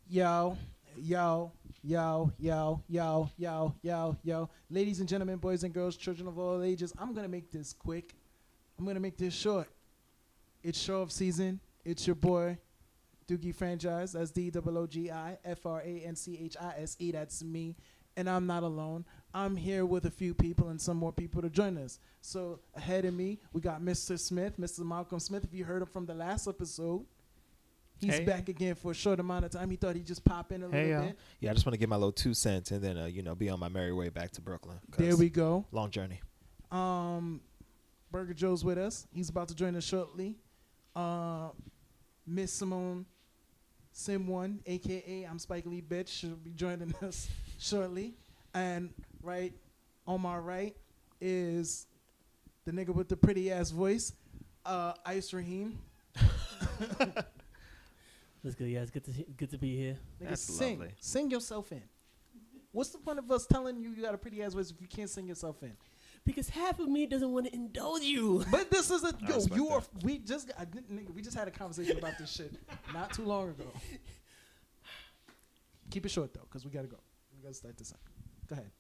Yo, yo, yo, yo, yo, yo, yo, yo. Ladies and gentlemen, boys and girls, children of all ages, I'm going to make this quick. I'm going to make this short. It's show of season. It's your boy, Doogie Franchise. That's DOOGIFRANCHISE. That's me. And I'm not alone. I'm here with a few people and some more people to join us. So ahead of me, we got Mr. Smith, Mr. Malcolm Smith. If you heard him from the last episode, he's back again for a short amount of time. He thought he'd just pop in a little bit. Yeah, I just want to get my little 2 cents and then, be on my merry way back to Brooklyn. There we go. Long journey. Burger Joe's with us. He's about to join us shortly. Miss Simone Sim1, a.k.a. I'm Spike Lee Bitch, she'll be joining us shortly. And right on my right is the nigga with the pretty-ass voice, Ice Raheem. That's good, guys. Good to be here. Nigga, That's sing. lovely. Sing yourself in. What's the point of us telling you got a pretty-ass voice if you can't sing yourself in? Because half of me doesn't want to indulge you. But this is you are. We just had a conversation about this shit not too long ago. Keep it short though, cause we gotta go. We gotta start this up. Go ahead.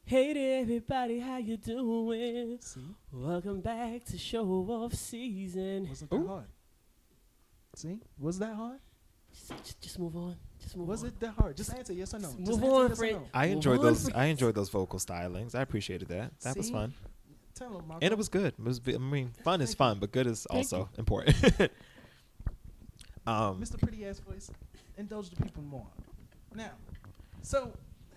Hey there, everybody, how you doing? See, Welcome back to show off season. wasn't that hard? See, was that hard? Just move on. Just move Was on. it that hard? Just answer yes or no. Just Just move answer on, yes or friend. no. I Well, enjoyed one those. for- I enjoyed those vocal stylings. I appreciated that. That was See? fun, Tell him, Malcolm. and it was good. Fun is Thank fun, but good is Thank also important. Mr. Pretty Ass Voice, indulge the people more. Now, so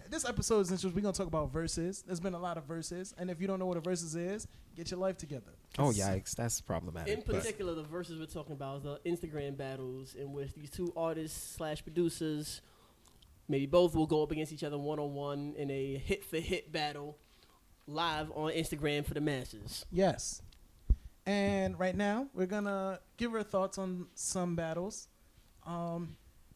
this episode is interesting. We're gonna talk about verses. There's been a lot of verses, and if you don't know what a verses is, get your life together. Oh yikes, that's problematic. In particular, the verses we're talking about is the Instagram battles in which these two artists / producers, maybe both, will go up against each other one-on-one in a hit-for-hit battle live on Instagram for the masses. Yes. And right now, we're gonna give our thoughts on some battles,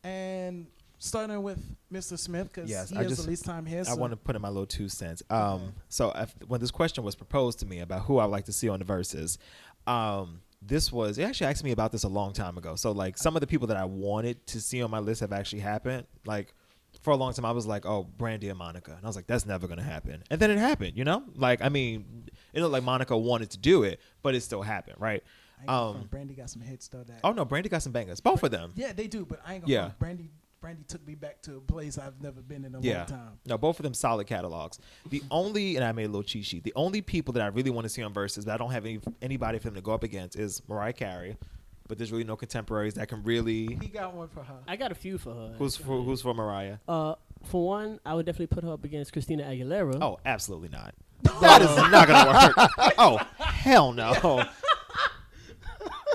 and starting with Mr. Smith because Yes, he I has just- the least time here. I So want to put in my little 2 cents. When this question was proposed to me about who I would like to see on the verses, they actually asked me about this a long time ago. So like some of the people that I wanted to see on my list have actually happened. Like for a long time, I was like, oh, Brandy and Monica, and I was like, that's never gonna happen. And then it happened. Like I mean, it looked like Monica wanted to do it, but it still happened, right? I ain't gonna front. Brandy got some hits though. That Oh no, Brandy got some bangers, both of them. yeah, they do, but I ain't gonna. Yeah. Front. Brandy took me back to a place I've never been in a long time. No, both of them solid catalogs. And I made a little cheat sheet. The only people that I really want to see on verses, but I don't have anybody for them to go up against, is Mariah Carey. But there's really no contemporaries that can really. He got one for her. I got a few for her. Who's for Mariah? For one, I would definitely put her up against Christina Aguilera. Oh, absolutely not. That is not gonna work. Oh, hell no.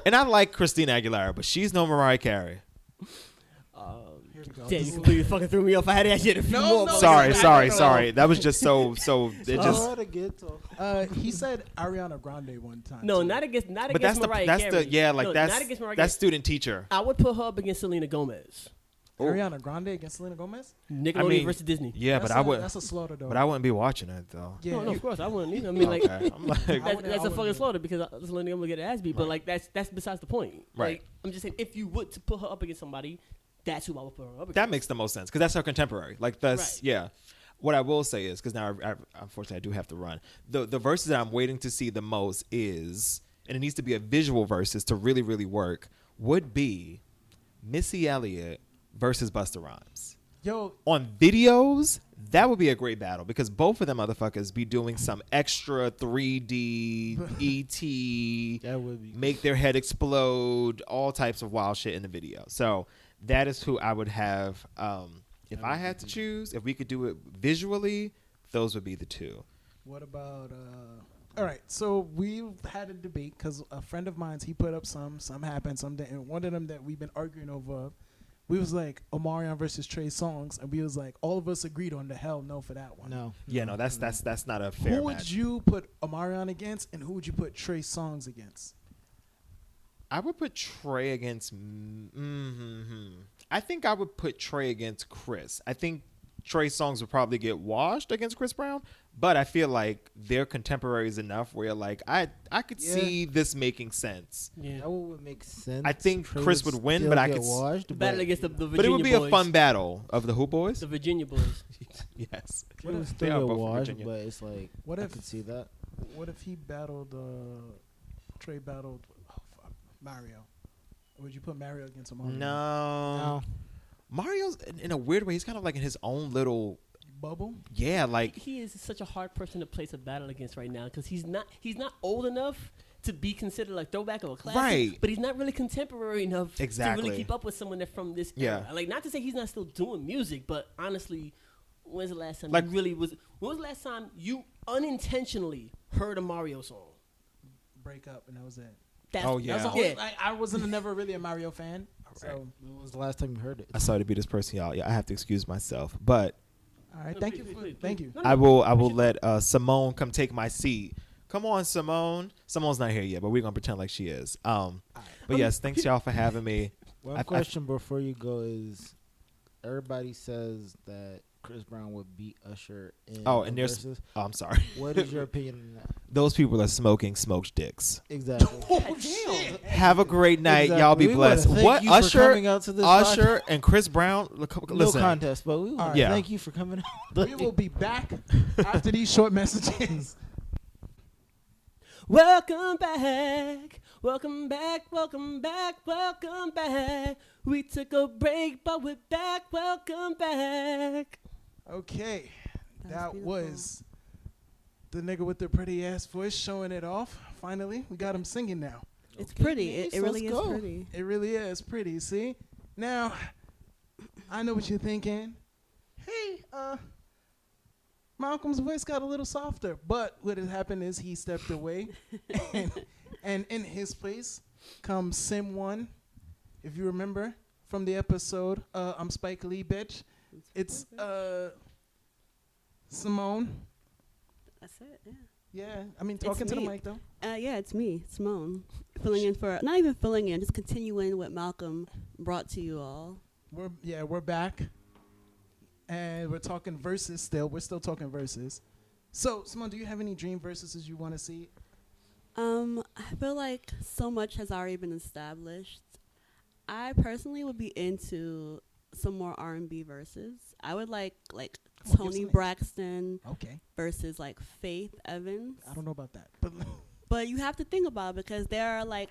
And I like Christina Aguilera, but she's no Mariah Carey. Here we go. Damn, you completely fucking threw me off. I had that shit a few No, more. no, Sorry. That was just so. It just. He said Ariana Grande one time. No, too. not against But that's Mariah that's Carey. No, not against Mariah that's Carey. student teacher. I would put her up against Selena Gomez. Ariana Grande against Selena Gomez. Nickelodeon versus Disney. Yeah, That's but I would. That's a slaughter though. But I wouldn't be watching it though. Yeah, No, of course I wouldn't either. I mean, like, Okay. I'm like, that's a fucking wouldn't. slaughter because Selena Gomez get her ass beat. But like, that's besides the point. Right. Like, I'm just saying, if you would to put her up against somebody, that's who I would put her up against. that makes the most sense because that's her contemporary. Like that's Right. yeah. What I will say is because now I unfortunately I do have to run. The verses that I'm waiting to see the most is, and it needs to be a visual versus to really really work, would be Missy Elliott versus Busta Rhymes. Yo, On videos, that would be a great battle because both of them motherfuckers be doing some extra 3D ET, that would be. make their head explode, all types of wild shit in the video. So that is who I would have. If I had to choose, if we could do it visually, those would be the two. What about? All right, so we've had a debate because a friend of mine's he put up some happened, some didn't. One of them that we've been arguing over. We was like Omarion versus Trey Songz, and we was like all of us agreed on the hell no for that one. No. Yeah, no, that's not a fair Who would match. you put Omarion against, and who would you put Trey Songz against? I would put Trey against. I think I would put Trey against Chris. I think Trey Songz would probably get washed against Chris Brown, But I feel like they're contemporaries enough where like I could Yeah. see this making sense. Yeah. That would make sense. I think Trey Chris would win, still but I get could washed. The battle against the Virginia but it would be boys. a fun battle of the Who Boys. The Virginia boys. Yes. Trey would They still are get both from washed, Virginia. but it's like What I if- could see that. What if he battled? Trey battled Mario. Or would you put Mario against Mario? No. Mario's in a weird way. He's kind of like in his own little Bubble. yeah. Like He is such a hard person to place a battle against right now because he's not old enough to be considered like throwback or a classic, Right. but he's not really contemporary enough to Exactly. really keep up with someone that's from this Yeah. era. Like, not to say he's not still doing music, but honestly, when's the last time Like- you really was? When was the last time you unintentionally heard a Mario song? Break up, and that was it. That's, Oh, yeah. That's the yeah. whole, I wasn't never really a Mario fan. So, When was the last time you heard it? I sorry to be this person, y'all. Yeah, I have to excuse myself, but all right, No, thank please, you. please, Thank please. you. No, no, I will let Simone come take my seat. Come on, Simone. Simone's not here yet, but we're gonna pretend like she is. But yes, thanks y'all for having me. One I- question before you go is, everybody says that Chris Brown would beat Usher in Oh, the and there's verses. oh, I'm sorry. What is your opinion on that? Those people are smoking smoked dicks. Exactly. Oh shit! Have a great night. Exactly. Y'all be We wanna blessed. thank What you for Usher? coming out to this podcast. Usher and Chris Brown. Look, No listen. contest, but we want to Yeah. thank you for coming out. We will be back after these short messages. Welcome back, welcome back, welcome back, welcome back. We took a break, but we're back. Welcome back. Okay, That's that beautiful. was the nigga with the pretty ass voice showing it off. Finally, we got him singing now. It's Okay, pretty. Mace, It really let's is go. pretty. It really is pretty. See, now I know what you're thinking. Hey, Malcolm's voice got a little softer, but what had happened is he stepped away, and in his place comes Sim One. If you remember from the episode, I'm Spike Lee, bitch. It's Simone. That's it. Yeah. Yeah, I mean talking to the me. mic though. Yeah, it's me, Simone, filling in for not even filling in, just continuing what Malcolm brought to you all. We're back, and we're talking verses still. We're still talking verses. So, Simone, do you have any dream verses you want to see? I feel like so much has already been established. I personally would be into some more R&B verses. I would like Come on, give Tony some names. Braxton Okay, versus like Faith Evans. I don't know about that, but But you have to think about it because there are like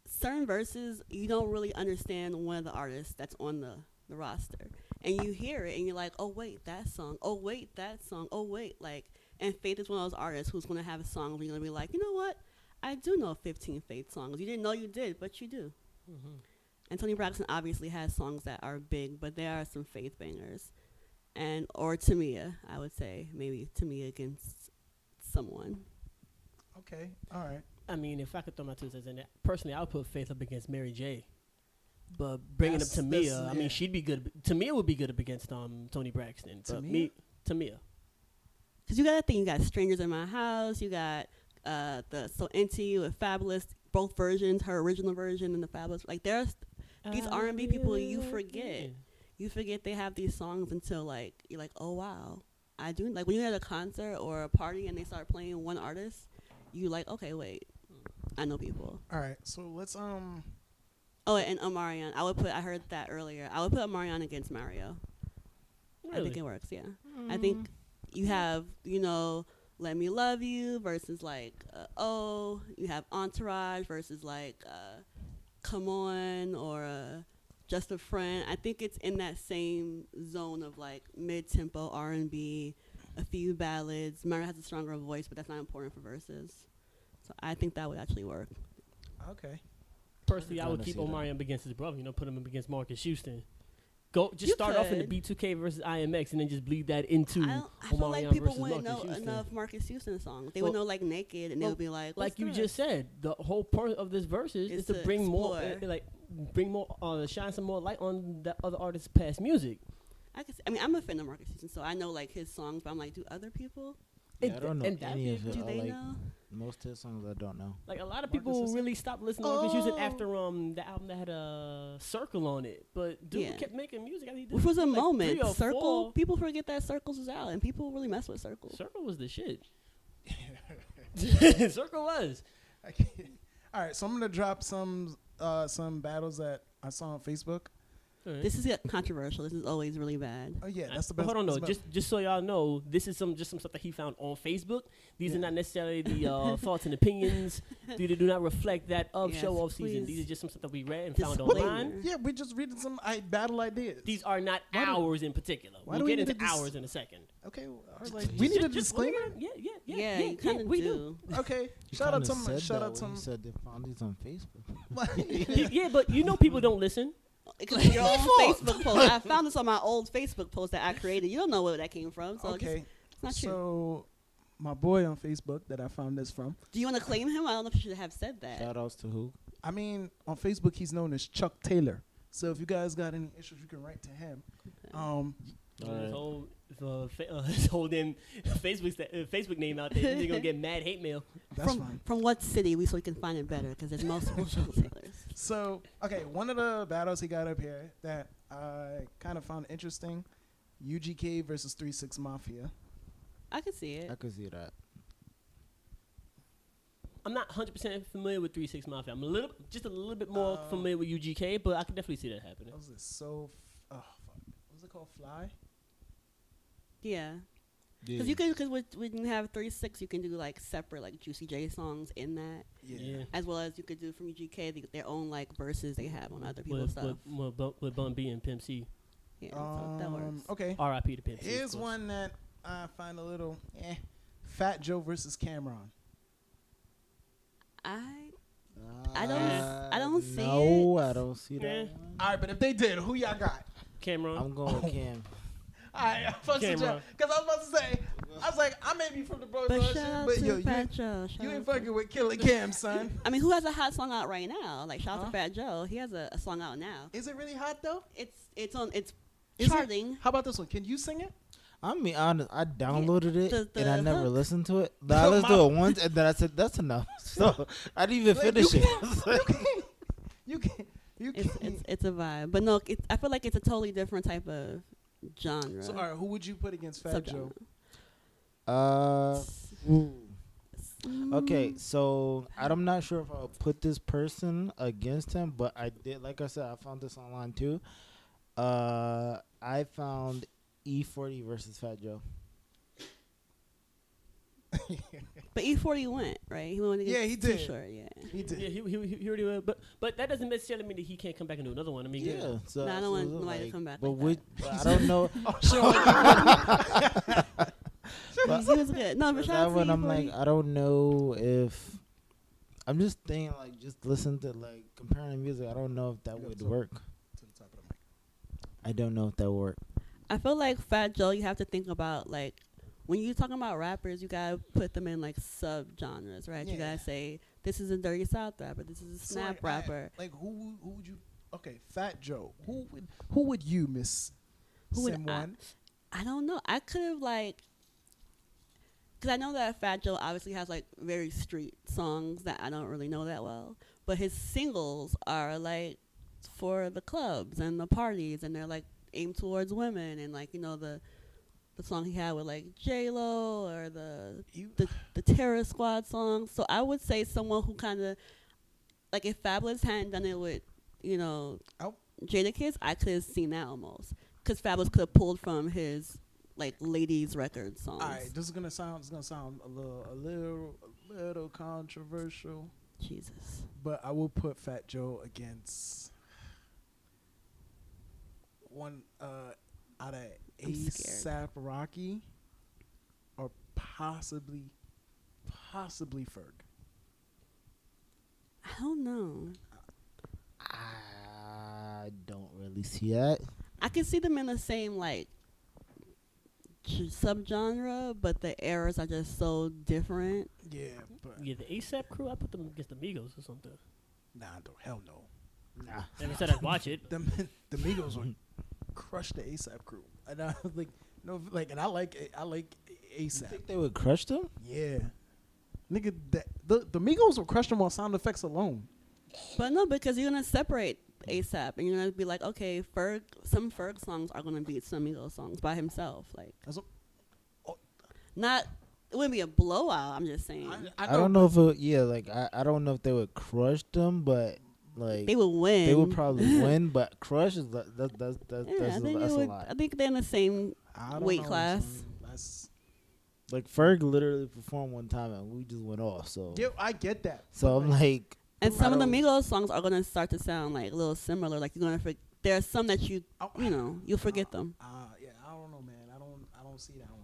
certain verses you don't really understand one of the artists that's on the roster. And you hear it and you're like, oh wait, that song. Oh wait, that song. Oh wait, like, and Faith is one of those artists who's gonna have a song where you're gonna be like, you know what? I do know 15 Faith songs. You didn't know you did, but you do. And Tony Braxton obviously has songs that are big, but there are some Faith bangers. And or Tamia, I would say maybe Tamia against someone. okay, all right. I mean, if I could throw my 2 cents in there, personally, I would put Faith up against Mary J. But bringing up That's- Tamia, that's- I mean, yeah. she'd be good. Tamia would be good up against Tony Braxton. But Tamia? Tamia. Because you got that thing, you got Strangers in My House, you got the So Into You with Fabulous, both versions, her original version and the Fabulous. Like, there's these R&B people you forget. You forget they have these songs until, like, you're like, oh, wow. I do. Like, when you're at a concert or a party and they start playing one artist, you like, okay, wait. I know people. All right, so let's Oh, and Omarion. I heard that earlier. I would put Omarion against Mario. I think Really? it works, yeah. I think you have, Let Me Love You versus like, Oh. You have Entourage versus like, Come On or Just a Friend. I think it's in that same zone of like mid-tempo R&B, a few ballads. Mario has a stronger voice, but that's not important for verses. So I think that would actually work. okay. Personally, I would Kinda keep see that. Omarion up against his brother. Put him up against Marcus Houston. Just You start off in the could. B2K versus IMX, and then just bleed that into I feel like Omarion people versus wouldn't Marcus know Houston. enough Marcus Houston songs. They Well- would know like Naked, and they well, would be like, Like "What's you this?" just said, the whole point of this verses Is is to to bring more, explore. shine some more light on the other artists' past music. I mean, I'm a fan of Marcus Houston, so I know like his songs. But I'm like, do other people? Yeah, I don't know and that any of it. Do I they like know? most of the songs I don't know. Like a lot of Marcus people is- really stopped listening to Marcus Houston Oh. after the album that had a circle on it. But dude Yeah. kept making music. I mean, he Which was a like moment. 3 or Circle. 4. People forget that Circles was out, and people really mess with Circle. Circle was the shit. Circle was. I can't. All right, so I'm gonna drop some battles that I saw on Facebook. All right. This is controversial. This is always really bad. Oh yeah, that's the But best. hold on, though. that's the best. Just so y'all know, this is some stuff that he found on Facebook. These are not necessarily the thoughts and opinions. They do not reflect that of Yes, show off season. please. These are just some stuff that we read and found Disclaimer. online. Yeah, we just reading some battle ideas. These are not Why do- ours in particular. why We'll do we get need into to dis- ours in a second. Okay, we need a disclaimer. Yeah, you kind of we do. Okay, You shout out kinda to said shout that out when to you said they found these on Facebook. Yeah, but you know people don't listen. Because your own Facebook post. I found this on my old Facebook post that I created. You don't know where that came from, so Okay, it's not true. so my boy on Facebook that I found this from. Do you want to claim him? I don't know if you should have said that. Shout outs to who? I mean, on Facebook he's known as Chuck Taylor. So if you guys got any issues, you can write to him. His whole damn Facebook name out there. You're gonna get mad hate mail. That's fine. From what city so we can find it better? Because there's multiple Chuck Taylors. So, okay, one of the battles he got up here that I kind of found interesting, UGK versus 3-6 Mafia. I can see it. I could see that. I'm not 100% familiar with 3-6 Mafia. I'm just a little bit more familiar with UGK, but I can definitely see that happening. What was this? So, fuck. What was it called? Fly? Yeah. Because when you have 3-6, you can do like separate like Juicy J songs in that, Yeah. as well as you could do from UGK their own like verses they have on other people's stuff. With Bun B and Pimp C. Yeah, so that works. Okay. R.I.P. to Pimp C. of Here's course. one that I find a little Fat Joe versus Cameron. I don't see No, it. I don't see that. Yeah. one. All right, but if they did, who y'all got? Cameron. I'm going with Cam. All right, I fucks with Cameron. y'all. Because I was about to say, I was like, I may be from the Bros But shit, shout out but to yo, Fat Joe. you ain't fucking with Killer Cam, son. I mean, who has a hot song out right now? Like shout out Huh? to Fat Joe. He has a song out now. Is it really hot though? It's Is it? charting. How about this one? Can you sing it? I mean, honest, I downloaded it The and I never hook. listened to it. I listened to it once and then I said that's enough. So I didn't even Like, finish you it. You can't. It's a vibe, but no, I feel like it's a totally different type of genre. So, all right, who would you put against Fat Joe? subgenre. Okay, so I'm not sure if I'll put this person against him, but I did. Like I said, I found this online too. I found E40 versus Fat Joe. But E40 went, right? He went against Yeah, he did. T-shirt, yeah. He did. Yeah, he already went. But that doesn't necessarily mean that he can't come back and do another one. I mean, Yeah, so Nah, I don't want nobody to come back But like I don't know. Oh, sure. he was good. No, but For shout that out to one, I'm E40. like, I don't know if. I'm just thinking, like, just listen to like comparing music. I don't know if that You would gotta work. To the top of the mic. I don't know if that would work. I feel like Fat Joe, you have to think about like when you're talking about rappers, you gotta put them in like sub-genres, right? You Yeah. gotta say this is a Dirty South rapper, this is a So, snap rapper. who would you? Okay, Fat Joe. Who would you, Miss Who would Sim One? I don't know. I could have like, because I know that Fat Joe obviously has like very street songs that I don't really know that well, but his singles are like for the clubs and the parties, and they're like aimed towards women, and like the song he had with like J Lo or the Terror Squad song. So I would say someone who kind of like if Fabulous hadn't done it with Jada Kids, I could have seen that almost because Fabulous could have pulled from his like ladies record songs. All right, this is gonna sound a little controversial, Jesus. but I will put Fat Joe against one out of I'm scared. ASAP Rocky or possibly Ferg. I don't know. I don't really see that. I can see them in the same like subgenre, but the eras are just so different. Yeah, but yeah, the ASAP crew. I put them against the Migos or something. nah, hell no. Nah. Never said I'd watch it. The Migos would crush the ASAP crew, and I was like, no, like, and I like You ASAP. think they would crush them? Yeah, nigga, the Migos will crush them on sound effects alone. But no, because you're gonna separate ASAP, and you're gonna be like, okay, some Ferg songs are gonna beat some Migos songs by himself. Like, That's what- not it wouldn't be a blowout. I'm just saying I don't know if it, I don't know if they would crush them, but like they would win. they would probably win. But crush is that's Yeah, I think a it would. lot. I think they're in the same I don't weight know, class. son. That's Like Ferg literally performed one time and we just went off. So yeah, I get that. so But, I'm like, And I some of the don't- Migos songs are gonna start to sound like a little similar. Like you're gonna there's some that you'll forget them. yeah, I don't know, man. I don't see that one.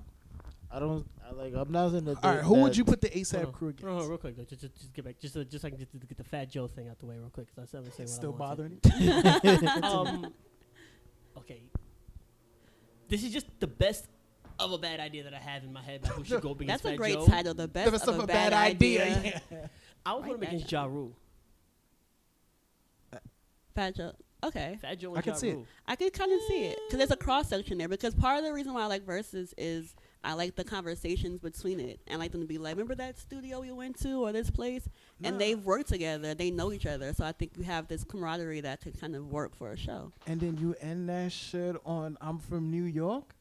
I'm not in the. All right, who would you put the ASAP crew against? Real quick, though, just get back, just so I can get the Fat Joe thing out the way real quick, because I said what Still I want bothering to. Okay, this is just the best of a bad idea that I have in my head about who should go up against That's a Fat great Joe. title. The best of a bad idea. Yeah. I would put him Write that against down. Ja Rule. Fat Joe. Okay. Fat Joe and I can Ja see it. Rule. I could kind of see it because there's a cross section there. Because part of the reason why I like verses is I like the conversations between it. I like them to be like, remember that studio we went to or this place? And Nah. they've worked together. They know each other. So I think you have this camaraderie that could kind of work for a show. And then you end that shit on "I'm from New York."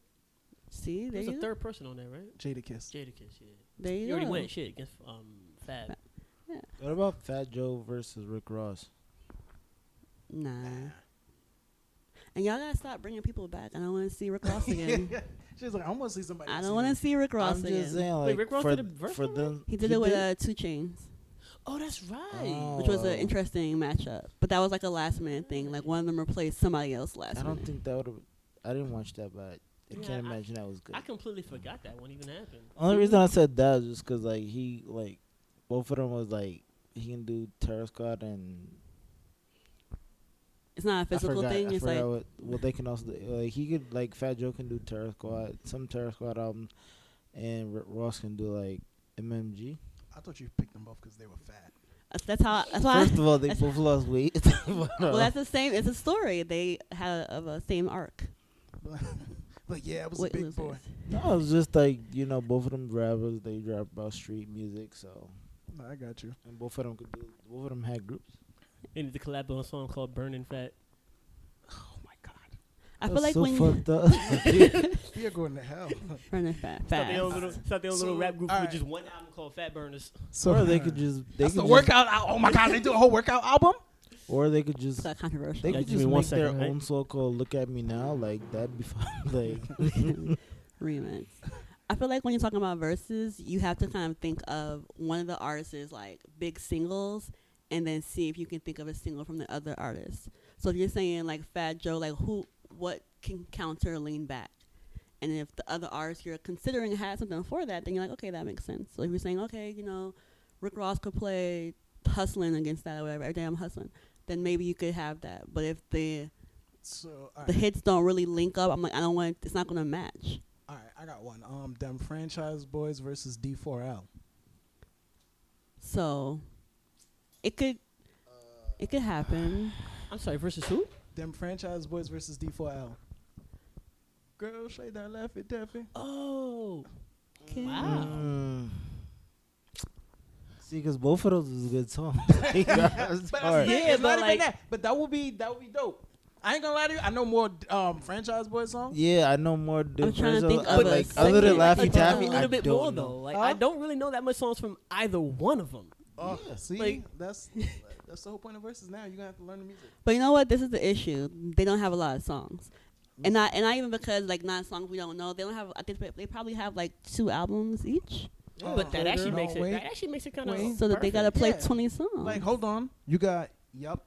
See, there There's you a go. third person on there, right? Jada Kiss. Jadakiss, yeah. There you You already go. went shit against Fab. What about Fat Joe versus Rick Ross? Nah. And y'all gotta stop bringing people back. I don't want to see Rick Ross again. She's like, I want to see somebody. I else don't want to again. see Rick Ross I'm again. just saying, Wait, like Rick Ross for did a verse for on that? them, He did it with 2 Chainz, Oh, that's right. Oh. which was an interesting matchup. But that was like a last minute thing. Like one of them replaced somebody else last I don't minute. think that would have. I didn't watch that, but I Yeah, can't imagine that was good. I completely forgot that one even happened. Only reason I said that is just because like he like both of them was like he can do Terror Squad and It's not a physical thing. I It's forgot like what they can also do. Like he could like Fat Joe can do Terror Squad, some Terror Squad albums, and Ross can do like MMG. I thought you picked them both because they were fat. that's how. That's why. First of all, they both lost weight. Well, that's the same. It's a story. They had a same arc. But yeah, it was with a big losers. boy. No, it's just like both of them rappers. They rap about street music, so No, I got you. and both of them could do. Both of them had groups. They need to collab on a song called Burning Fat. Oh my God, I feel like so when you fucked up. we are going to hell. running fast. Start their own little So, rap group all with right. just one album called Fat Burners. So Or they could just. They that's could the just, workout. Oh my God, they do a whole workout album. Or they could just. It's not controversial. They Yeah, could give me just one make their second, right? own so-called "Look at Me Now" like that'd be fun. Like Remix. I feel like when you're talking about verses, you have to kind of think of one of the artists' like big singles, and then see if you can think of a single from the other artist. So if you're saying like Fat Joe, like what can counter Lean Back? And if the other artist you're considering has something for that, then you're like, okay, that makes sense. So if you're saying, okay, Rick Ross could play Hustling against that or whatever, every day I'm hustling, then maybe you could have that. But if the All the hits don't really link up, I'm like, I don't want. It's not gonna match. right, I got one. Them Franchise Boys versus D4L. So it could happen. I'm sorry, versus who? Them Franchise Boys versus D4L. Girl, shake that Laffy Taffy. Oh, Okay. wow. See, because both of those is good songs. But That's that's hard. the thing, Yeah, it's but not even like- that. But that would be dope. I ain't gonna lie to you. I know more Franchise Boys songs. Yeah, I know more different. trying to think songs. of a like other than segment. Laffy Like, Taffy, a I little bit don't more know. though. Like Huh? I don't really know that much songs from either one of them. Oh, see, Like- that's the whole point of verses. Now you're gonna have to learn the music. But you know what? This is the issue. They don't have a lot of songs, and not even because like not songs we don't know. They don't have. I think they probably have like 2 albums each, But that actually No, makes it. wait. That actually makes it kind Wait. of. so that they gotta play Yeah. 20 songs. Like, hold on, you got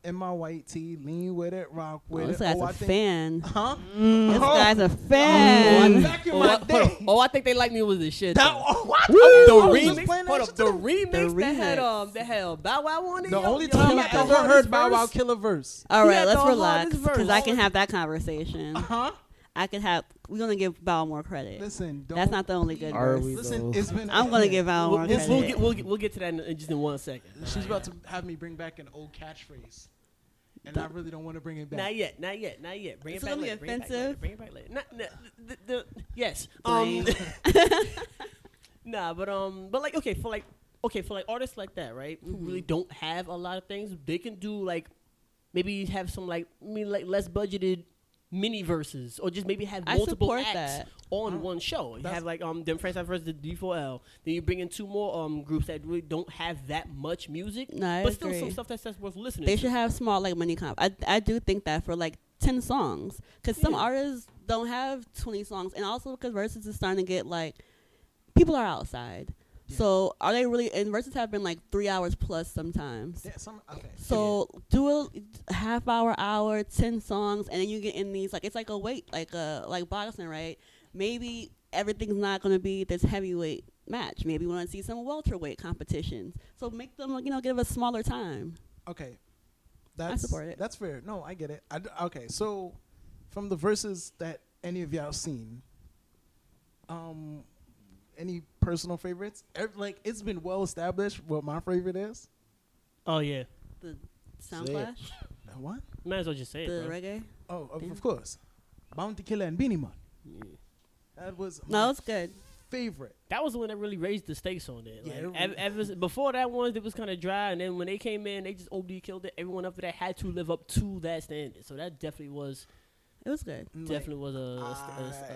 in my white tee, lean with it, rock with this it. guy's I a think, fan. huh? This Oh. guy's a Oh, fan. back in Oh, my hold day. on. Oh, I think they like me was the shit. That, though. oh, what? The I was just remix, playing that hold shit up, to the the- remix that had Bow Wow on it. The yo, only yo, time he I had the ever hardest heard Bow Wow verse. kill a verse. All He right, had let's the relax hardest verse. because I can have that conversation. Huh? We're gonna give Bow more credit. Listen, don't. That's not the only good Are verse. we? Listen, though? it's been. I'm gonna give Bow more We'll, credit. we'll get to that in just in 1 second. She's about to have me bring back an old catchphrase. And I really don't want to bring it back. Not yet. Bring It's it back gonna be later. offensive. Bring it back later. Yes. Blame. Nah, but like for artists like that, right? Who really don't have a lot of things, they can do like maybe have some like less budgeted mini verses, or just maybe have I multiple support acts that. on one show. You have like them Friends versus the D4L. Then you bring in two more groups that really don't have that much music, No, I but still agree. some stuff that's worth listening They to. should have small like mini comp. I do think that for like 10 songs, because some Yeah. artists don't have 20 songs, and also because verses is starting to get like people are outside. Yeah. So are they really? And verses have been like 3 hours plus sometimes. Yeah, okay. So do a half hour, 10 songs, and then you get in these like it's like a weight like boxing, right? Maybe everything's not gonna be this heavyweight match. Maybe we want to see some welterweight competitions. So make them give a smaller time. Okay. That's, support it. That's fair. No, I get it. Okay, so from the verses that any of y'all seen, any personal favorites? Like, it's been well established what my favorite is. Oh yeah, The Sound Say it. Clash, What? might as well just say the it, bro. reggae. Oh, Yeah. of course. Bounty Killer and Beanie Man. Yeah. That was No, my it's good. favorite. That was the one that really raised the stakes on it. Yeah, Like, it really- before that one, it was kind of dry, and then when they came in, they just OD killed it. Everyone after that had to live up to that standard. So that definitely was It was good. definitely was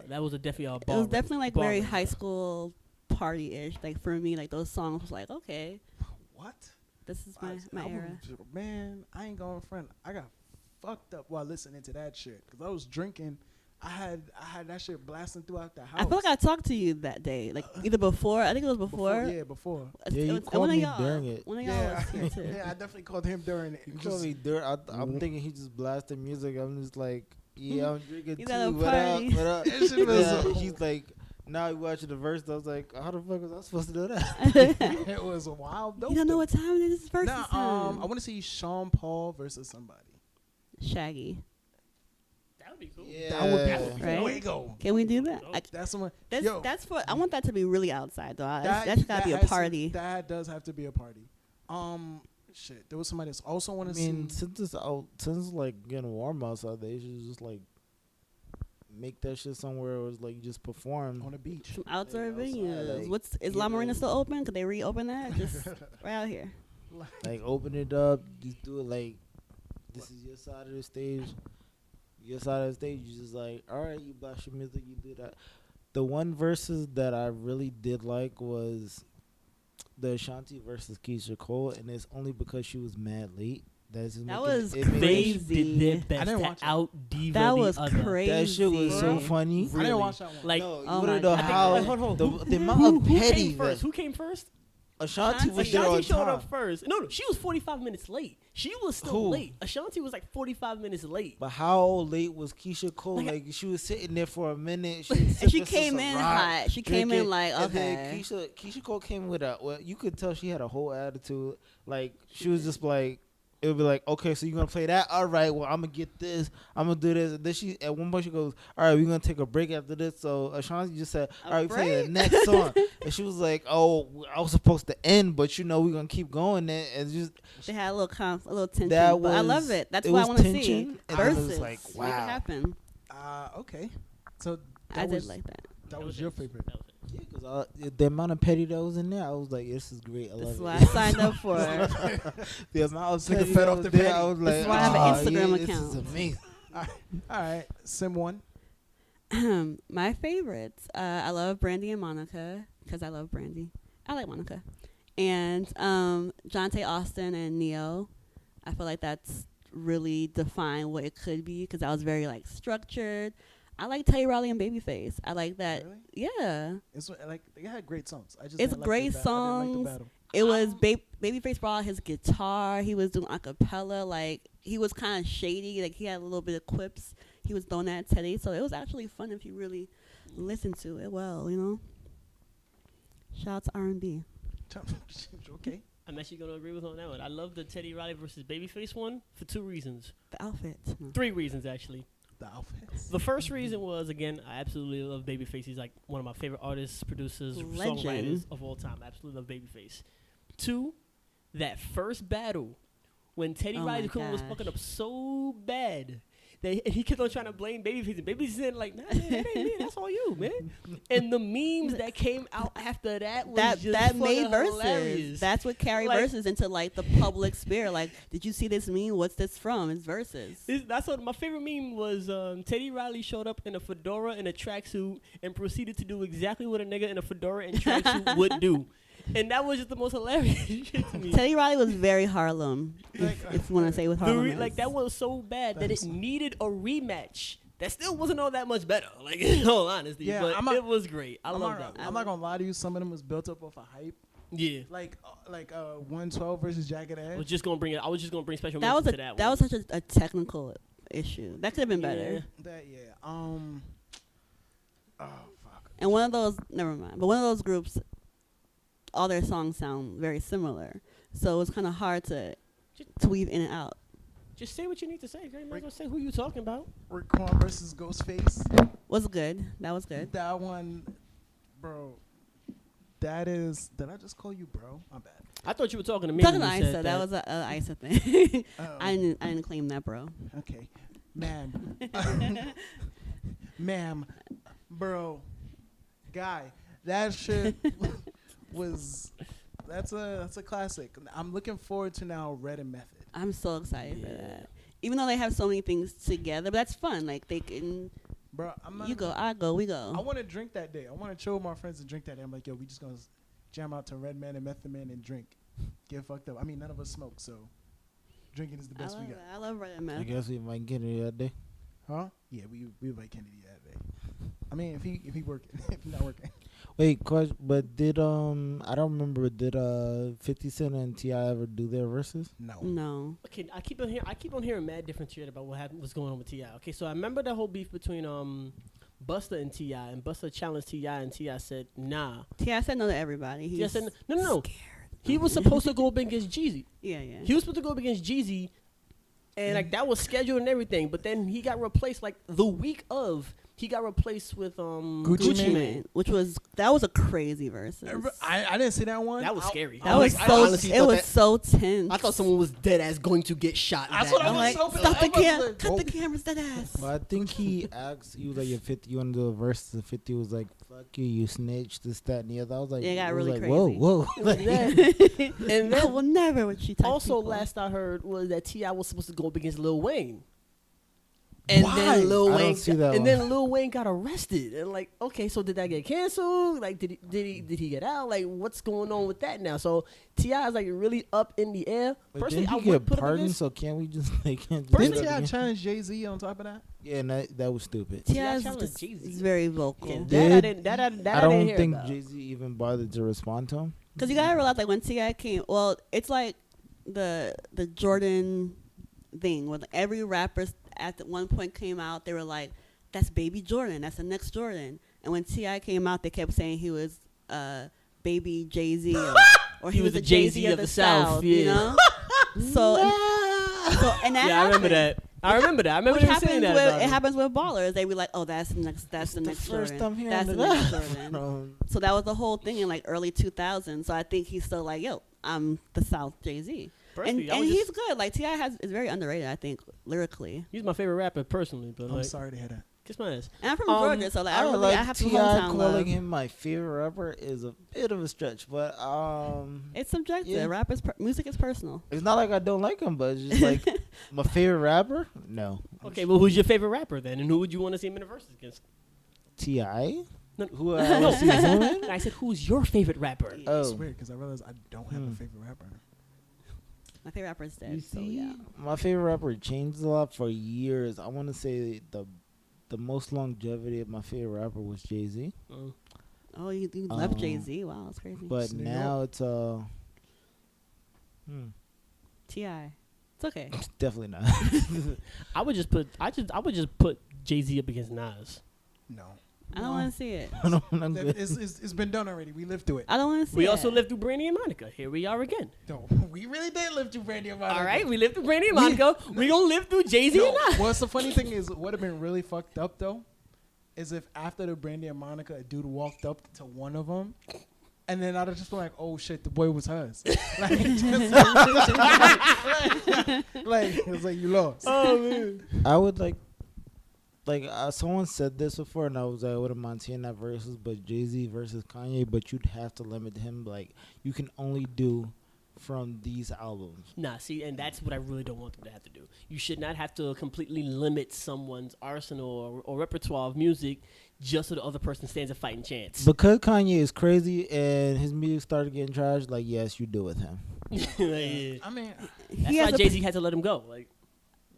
that was definitely a It bar. was definitely like bar very raiser. high school party-ish. Like for me, like those songs was like, okay, What? this is my I era. Man, I ain't going front. I got fucked up while listening to that shit because I was drinking. I had that shit blasting throughout the house. I feel like I talked to you that day, like either before. I think it was before. Yeah, before. Yeah, you One called of me y'all- during it. One of y'all Yeah, was here too. yeah, I definitely called him during it. You Just- told me there. I'm thinking he just blasted music. I'm just like, yeah, I'm drinking He's too. at a What up? party. What up? That shit was Yeah, so- he's like, now you watching the verse. I was like, how the fuck was I supposed to do that? It was a wild dope. You don't know though. what time it is versus Nah, time. I want to see Sean Paul versus somebody. Shaggy. That would be cool. Yeah. That would be Right? fuego. Can we do that? That's someone. That's for. I want that to be really outside though. That's gotta be a has to- party. that does have to be a party. Shit. There was somebody else also want I to mean, see. since it's like getting warm outside, they should just like make that shit somewhere where it's like you just perform. On the beach. Some outdoor outside, venues. like, Is La get Marina it. still open? Could they reopen that? Just right out here. Like open it up, just do it like this is your side of the stage. Your side of the stage, you just like, all right, you blast your music, you do that. The one verses that I really did like was the Ashanti versus Keisha Cole, and it's only because she was mad late. That was They crazy. did their I best didn't to watch that. out diva That the was other. crazy. That shit was so Really? funny. I didn't watch that one. Like, No, you Oh wouldn't my know God. how Hold on. the amount of who petty came first? that Who came first? Ashanti was there Ashanti on showed time. up first. No, she was 45 minutes late. She was still Who? late. Ashanti was like 45 minutes late. But how late was Keisha Cole? Like- Like she was sitting there for a minute. She And she came in hot. She came in like, And then okay. Keisha Cole came with you could tell she had a whole attitude. Like she was just like, it would be like, okay, so you're gonna play that? All right, well I'm gonna get this. I'm gonna do this. And then she at one point she goes, all right, we're gonna take a break after this. So Ashanti just said, all right, we play the break? next song. And she was like, oh, I was supposed to end, but we're gonna keep going. And just They had a little tension. That But I was- love it. That's it what I was want to see. tension, and I was Versus. like, Make it wow. happen. Okay. So that I was, did like that. That was your favorite. That was it. yeah, because the amount of petty that was in there, I was like, this is great. I This is love what it. I signed up for. The amount of Nigga petty fed that off was the there, petty. I was This like, is why I have an "Oh, Instagram yeah, account." This is amazing. All right. Sim one. My favorites. I love Brandy and Monica because I love Brandy. I like Monica. And Jonte Austin and Neo. I feel like that's really defined what it could be because I was very like structured. I like Teddy Riley and Babyface. I like that. Really? Yeah. It's like they had great songs. I just It's didn't like great the ba- I didn't like songs. the battle. It was Babyface brought out his guitar. He was doing acapella. Like he was kind of shady. Like he had a little bit of quips. He was throwing at Teddy. So it was actually fun if you really listen to it well. You know. Shout out to R&B. Okay. I'm actually going to agree with her on that one. I love the Teddy Riley versus Babyface one for 2 reasons. The outfit. No. 3 reasons, actually. The outfits. The first reason was, again, I absolutely love Babyface. He's like one of my favorite artists, producers, Legend. songwriters of all time. I absolutely love Babyface. 2, that first battle when Teddy Oh Riley's my equipment was gosh. fucking up so bad. And he kept on trying to blame Babyface. And Babyface said, like, nah, man, that ain't me. That's all you, man. And the memes that came out after that was just that made fucking verses. hilarious. That's what carried Like- verses into like the public sphere. Like, did you see this meme? What's this from? It's verses. That's what my favorite meme was. Teddy Riley showed up in a fedora and a tracksuit and proceeded to do exactly what a nigga in a fedora and tracksuit would do. And that was just the most hilarious shit to me. Teddy Riley was very Harlem. Like, If you want to say with Harlem, is. Like that was so bad that it That's- needed a rematch. That still wasn't all that much better. Like in all honesty, Yeah, but I'm not- it was great. I I'm love not, that. I'm not gonna lie to you. Some of them was built up off a hype, Yeah, like 112 versus Jagged I Edge. was just gonna bring it. I was just gonna bring special that was mention a to that. that one. was such a technical issue. That could have been better. Yeah. That yeah. Oh fuck. And one of those, never mind. But one of those groups, all their songs sound very similar, so it's kind of hard to weave in and out. Just say what you need to say. You might as well say who you talking about. Raekwon versus Ghostface. Was good. That was good. That one, bro. That is. Did I just call you bro? I'm bad. I thought you were talking to me. Talking to when you Isa, said that was a Isa thing. Oh, I didn't claim that, bro. okay, ma'am. Ma'am, bro, guy. That shit was. That's a classic. I'm looking forward to now Red and Method. I'm so excited for Yeah. that. Even though they have so many things together, but that's fun. Like they can, Bro, I'm not. you go, I go, we I go. want to drink that day. I want to chill with my friends and drink that day. I'm like, yo, we just gonna jam out to Red Man and Method Man and drink, get fucked up. I mean, none of us smoke, so drinking is the I best love we got. that. I love Red and I Meth. guess we might get it that day. Huh? Yeah, we like Kennedy that day. I mean, if he working, if he not working. Wait, question, but did I don't remember, did 50 Cent and T.I. ever do their verses? No. No. Okay, I keep on hearing mad different shit about what's going on with T.I. Okay, so I remember the whole beef between Busta and T.I. and Busta challenged T.I. and T.I. said nah. T.I. said no to everybody. T.I. He's said no. scared. He was supposed to go up against Jeezy. Yeah, yeah. He was supposed to go up against Jeezy, and like that was scheduled and everything. But then he got replaced like the week of. He got replaced with Gucci Mane. Which was a crazy versus. I didn't see that one. That was scary. That was I so. honestly It thought was that- so tense. I thought someone was dead ass going to get shot. That's that what I I'm was night. like, hoping. stop the I was cam, like, cut oh. the cameras, that ass. But I think he asked, he was like, if 50, you want to do a verse, and 50 was like, fuck you snitched, this, that, and the other. I was like, Yeah, it got was really like, whoa, crazy. whoa. Like that. And I then will never with you. Type also, people. last I heard was that T.I. was supposed to go up against Lil Wayne. And Why? then Lil I don't Wayne see that then one. Lil Wayne got arrested. And like, okay, so did that get canceled? Like did he get out? Like what's going on with that now? So T.I. is like really up in the air. But Personally, didn't I he would get put him pardoned, against so can't we just, they can't just Didn't do that T.I. again? challenge Jay-Z on top of that? Yeah, and that was stupid. T.I. is challenged just Jeezy. is very vocal. Yeah, Did- that I didn't I don't hear think about. Jay-Z even bothered to respond to him. Because you gotta realize, like when T.I. came, well, it's like the Jordan thing where every rapper at one point came out, they were like, "That's Baby Jordan. That's the next Jordan." And when T.I. came out, they kept saying he was Baby Jay-Z, or he was the Jay-Z of the South. yeah. You know. so and that Yeah, I remember happened. that. I remember that. I remember Which them happens saying that with about it him. happens with ballers. They be like, "Oh, that's the next First Jordan. time hearing That's the that. next Jordan." So that was the whole thing in like early 2000s. So I think he's still like, "Yo, I'm the South Jay-Z," and Personally, I was he's just- good. Like T.I. is very underrated, I think, lyrically. He's my favorite rapper personally, but I'm like, sorry to hear that. kiss my ass. And I'm from Um, Georgia, so like I like have some T.I. hometown calling love. him my favorite rapper is a bit of a stretch, but It's subjective. Yeah. Music is personal. it's not like I don't like him, but it's just like my favorite rapper. No, Okay, well, who's your favorite rapper then, and who would you want to see him in the verses against? T.I. No, Who no, I see who in? I said, who's your favorite rapper? Oh. It's weird because I realized I don't have a Hmm. favorite rapper. My favorite rapper is dead. You So see, yeah. my favorite rapper changed a lot for years. I want to say the most longevity of my favorite rapper was Jay-Z, Mm. Oh, you love Um, Jay-Z? Wow, that's crazy. but It's New now it's T.I. It's okay. definitely not. I would just put Jay-Z up against Nas. No. I don't want to see it. I'm That- good. It's been done already. We lived through it. I don't want to see We it. also lived through Brandy and Monica. Here we are again. No, we really did live through Brandy and Monica. All right, we lived through Brandy and Monica. We gonna live through Jay-Z No, and Nas. what's the funny thing is, what would have been really fucked up though, is if after the Brandy and Monica, a dude walked up to one of them And then I'd have just been like, oh shit, the boy was hers. Like, it was like you lost. Oh man. I would someone said this before, and I was like, I wouldn't mind seeing that versus, but Jay-Z versus Kanye, but you'd have to limit him. Like, you can only do from these albums. Nah, see, and that's what I really don't want them to have to do. You should not have to completely limit someone's arsenal or repertoire of music just so the other person stands a fighting chance. Because Kanye is crazy and his music started getting trashed, like, yes, you do with him. Yeah. I mean, That's why Jay-Z had to let him go. Like,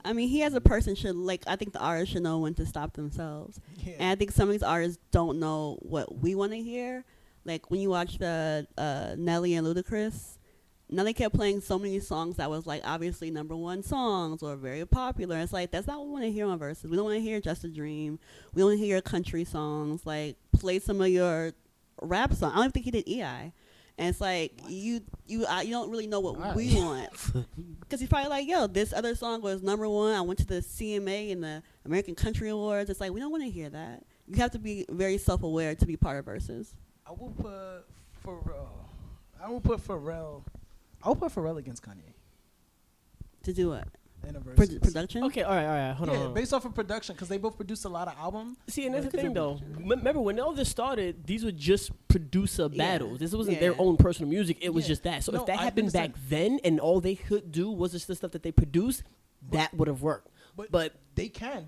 I mean, he as a person should, like, I think the artists should know when to stop themselves. yeah. And I think some of these artists don't know what we want to hear. Like, when you watch the Nelly and Ludacris, Nelly kept playing so many songs that was, like, obviously #1 songs or very popular. It's like, that's not what we want to hear on Versus. We don't want to hear Just a Dream. We don't want to hear country songs. Like, play some of your rap songs. I don't even think he did EI. And it's like, you don't really know what we want. Because he's probably like, yo, this other song was #1. I went to the CMA and the American Country Awards. It's like, we don't want to hear that. You have to be very self-aware to be part of Versus. I will put Pharrell. I will put Pharrell against Kanye To do what? in a versus. Production? okay, all right, hold Yeah, on. based off of production, because they both produced a lot of albums. See, and that's the Like, thing, though. Remember, when all this started, these were just producer battles. This wasn't their Yeah. own personal music. It was Yeah. just that. So No, if that I happened back understand. then and all they could do was just the stuff that they produced, that would have worked. But They can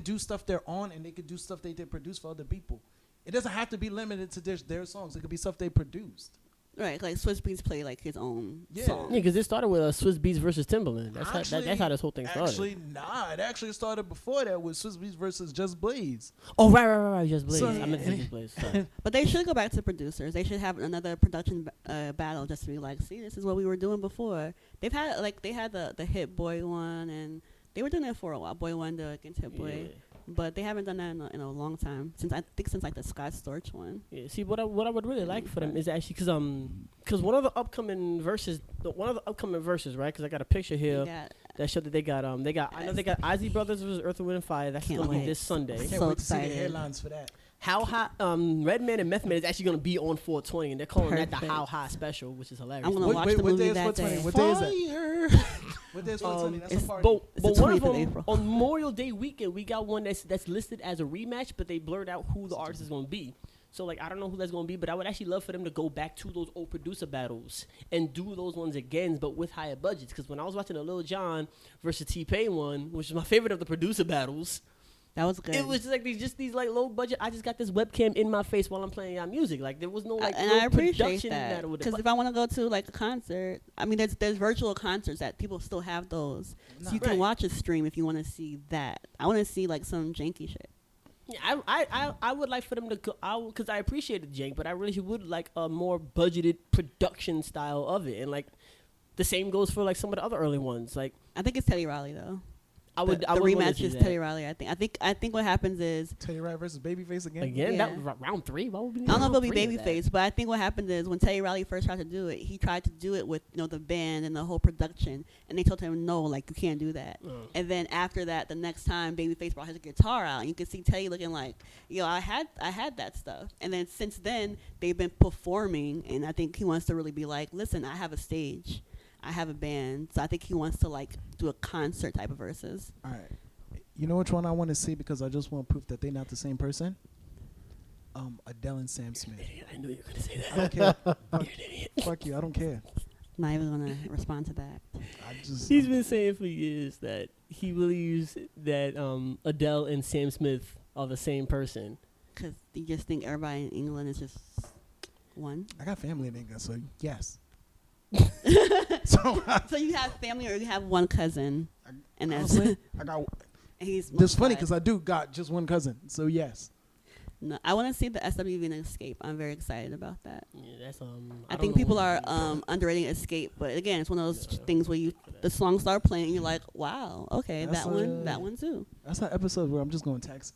do stuff they're on, and they could do stuff they did produce for other people. It doesn't have to be limited to their songs. It could be stuff they produced. Right, like Swiss Beats play like his own Yeah. song. yeah, because it started with Swiss Beats versus Timbaland. That's how this whole thing started. Actually, nah. It actually started before that with Swiss Beats versus Just Blaze. Oh, right. Just Blaze. So- I meant to say Just Blaze. Sorry. But they should go back to producers. They should have another production battle just to be like, see, this is what we were doing before. They had the Hit Boy one, and they were doing it for a while. Boy Wonder against Hit Boy. Yeah. But they haven't done that in a long time. Since like the Scott Storch one. Yeah, see, what I would really like for them is actually because one of the upcoming verses, right? Because I got a picture here that showed that they got Isley Brothers versus Earth, Wind and Fire. That's Can't going to be wait. this Sunday. Can't So wait to see the excited. headlines for that. How Hot Redman and Meth Man is actually going to be on 420, and they're calling that the Perfect. How High special, which is hilarious. I'm gonna watch the what movie day is that 420? day. What day is that? Fire. What day is 420? That's it's a party. But It's the one of 20th of them April. on Memorial Day weekend, we got one that's listed as a rematch, but they blurred out who the artist is going to be. So like I don't know who that's going to be, but I would actually love for them to go back to those old producer battles and do those ones again, but with higher budgets. Because when I was watching the Lil Jon versus T-Pain one, which is my favorite of the producer battles, That was good. it was just like these like low budget. I just got this webcam in my face while I'm playing y'all music. Like there was no like and no I appreciate production that battle with it. because if I want to go to like a concert, I mean, there's virtual concerts that people still have those, so you can Right. watch a stream if you want to see that. I want to see like some janky shit. Yeah, I would like for them to go, because I appreciated Jank, but I really would like a more budgeted production style of it, and like the same goes for like some of the other early ones. Like I think it's Teddy Riley though. I would the I would wanna rematch see is that. Teddy Riley. I think what happens is Teddy Riley versus Babyface again. Again, Yeah. that round 3. Why would we? I don't know if it'll be round 3 of that? Babyface, but I think what happened is when Teddy Riley first tried to do it, he tried to do it with the band and the whole production, and they told him no, like you can't do that. And then after that, the next time Babyface brought his guitar out, and you could see Teddy looking like, yo, I had that stuff. And then since then, they've been performing, and I think he wants to really be like, listen, I have a stage, I have a band, so I think he wants to like do a concert type of verses. All right. You know which one I want to see because I just want proof that they're not the same person? Adele and Sam Smith. I knew you were gonna say I that. don't care. Fuck you. I don't care. Not even gonna respond to that. I just. He's been saying for years that he believes that Adele and Sam Smith are the same person. Because you just think everybody in England is just one. I got family in England, so yes. So So you have family or you have one cousin, and that's honestly, I got. and he's. That's funny multiplied. because I do got just one cousin, so yes. No, I want to see the SWV and Escape. I'm very excited about that. Yeah, that's I think people are underrating Escape, but again, it's one of those things where the songs start playing, and you're like, wow, okay, That's that one too. That's an episode where I'm just going to text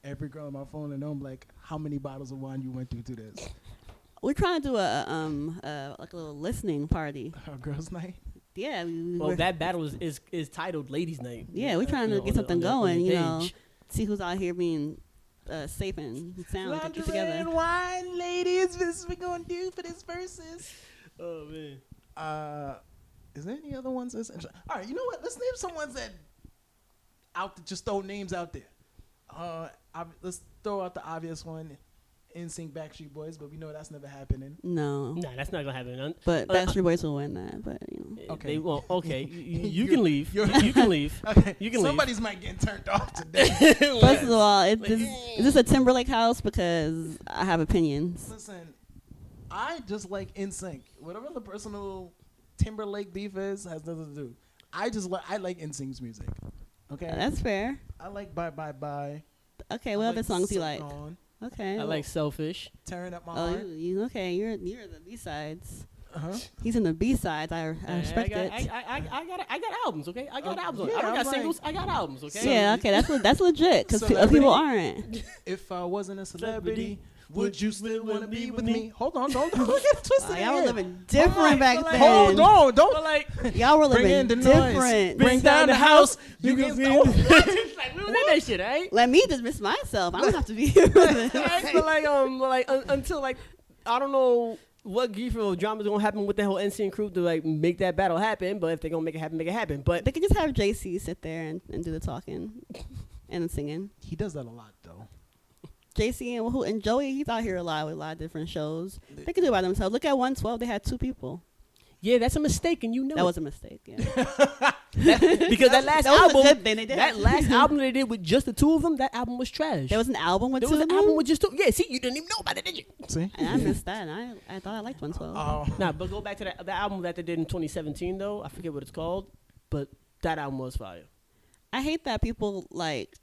every girl on my phone and I'm like, how many bottles of wine you went through to this? We're trying to do a like a little listening party. Our girls' night. Yeah, Well, that battle is titled Ladies' Night. yeah, we're trying to You know, get on the- something on the going. page. See who's out here being safe and sound to get Lingerie together. and wine, ladies. This is what we're gonna do for this verses. Oh man. Is there any other ones? All right, you know what? Let's name some ones that just throw names out there. Let's throw out the obvious one. NSYNC, Backstreet Boys, but we know that's never happening. No. Nah, that's not gonna happen. But Backstreet Boys will win that. But Okay. They won't. Okay, you You're- can leave. you're- You can leave. Okay, You can somebody's might get turned off today. first of all, is this a Timberlake house? Because I have opinions. Listen, I just like NSYNC. Whatever the personal Timberlake beef is has nothing to do. I like NSYNC's music. Okay, That's fair. I like Bye Bye Bye. Okay, I what other songs you Suck like? On, Okay. I like Selfish. Tearing Up My Oh, Heart. okay. You're the B sides. Uh-huh. He's in the B sides. I respect I it. got albums. Okay, I got albums. yeah, I don't I'm got like- singles. I got albums. Okay. So- Yeah, okay, that's legit because other Celebrity? people aren't. If I wasn't a celebrity, Celebrity, would you still want to be with me? Hold on, don't get it twisted. Wow, y'all were here. living different back but then. Hold on, don't. But like, Y'all were Bring living in the noise. different. Bring down the house. You can. Oh, like we was in that shit, right? Let me dismiss myself. I don't have to be here for this. Right? But like, until like, I don't know what grief or drama is gonna happen with the whole NSYNC crew to like make that battle happen. But if they're gonna make it happen, make it happen. But They could just have JC sit there and do the talking and singing. he does that a lot, though. JC and Joey, he's out here a lot with a lot of different shows. They can do it by themselves. Look at 112. They had 2 people. yeah, that's a mistake, and you know That it. was a mistake. Yeah. because that last that was a album, good thing they did. that last album they did with just the two of them, that album was trash. There was an album with There 2 was of an them. album with just two. Yeah, see, you didn't even know about it, did you? See? And I missed that. And I thought I liked 112. Oh. Nah, but go back to the album that they did in 2017 though. I forget what it's called, but that album was fire. I hate that people like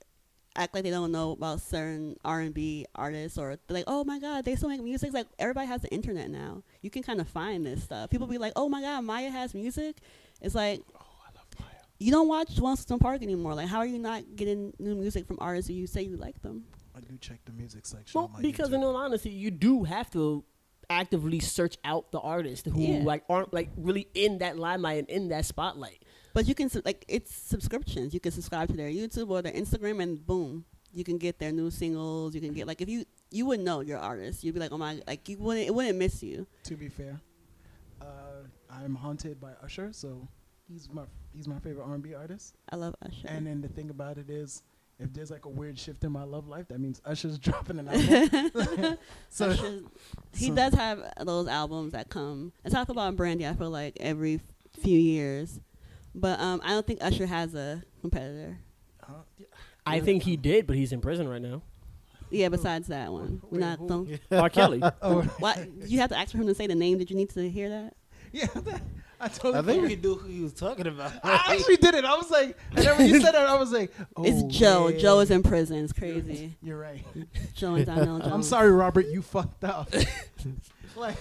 act like they don't know about certain R&B artists, or they're like, oh my god, they still make music. It's like, everybody has the internet now. You can kind of find this stuff. People be like, oh my god, Maya has music. It's like, Oh, I love Maya. you don't watch Wilson Park anymore. Like, how are you not getting new music from artists who you say you like them? I do check the music section. Well, on my because YouTube. in all honesty, you do have to actively search out the artists who Yeah. like aren't like really in that limelight and in that spotlight. But you can like, it's subscriptions. You can subscribe to their YouTube or their Instagram, and boom, you can get their new singles. You can get, like, if you would know your artist, you'd be like, oh my, like, it wouldn't miss you. To be fair, I'm haunted by Usher, so he's my favorite R&B artist. I love Usher. And then the thing about it is, if there's like a weird shift in my love life, that means Usher's dropping an album. So Usher, he so- does have those albums that come. I talk about Brandy, I feel like, every few years. But I don't think Usher has a competitor. yeah. I think he did, but he's in prison right now. Yeah, besides that one. Wait, Not, who? don't, R. Kelly. Oh, what, you have to ask for him to say the name. Did you need to hear that? yeah. I totally. I think forgot. we knew who he was talking about. I actually did it. I was like, and then when you said that, I was like, oh, It's Joe. yeah. Joe is in prison. It's crazy. You're right. Joe and Donnell Jones. I'm sorry, Robert. You fucked up. like,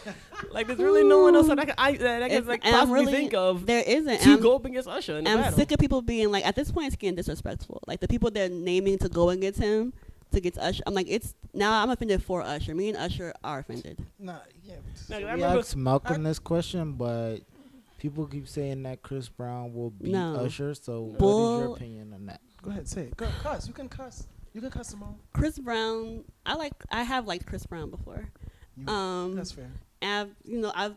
Like there's really no one else that I can like And I'm possibly really- think of There isn't. to I'm- go up against Usher in the I'm battle. sick of people being like, at this point, it's getting disrespectful. Like, the people they're naming to go against him, to get Usher. I'm like, it's now I'm offended for Usher. Me and Usher are offended. nah, yeah. Now, I We remember asked Malcolm this question, but people keep saying that Chris Brown will beat No. Usher. So, what is Bull- your opinion on that? Go ahead, say it. Go cuss. You can cuss. You can cuss, Simone. Chris Brown, I have liked Chris Brown before. That's fair. And I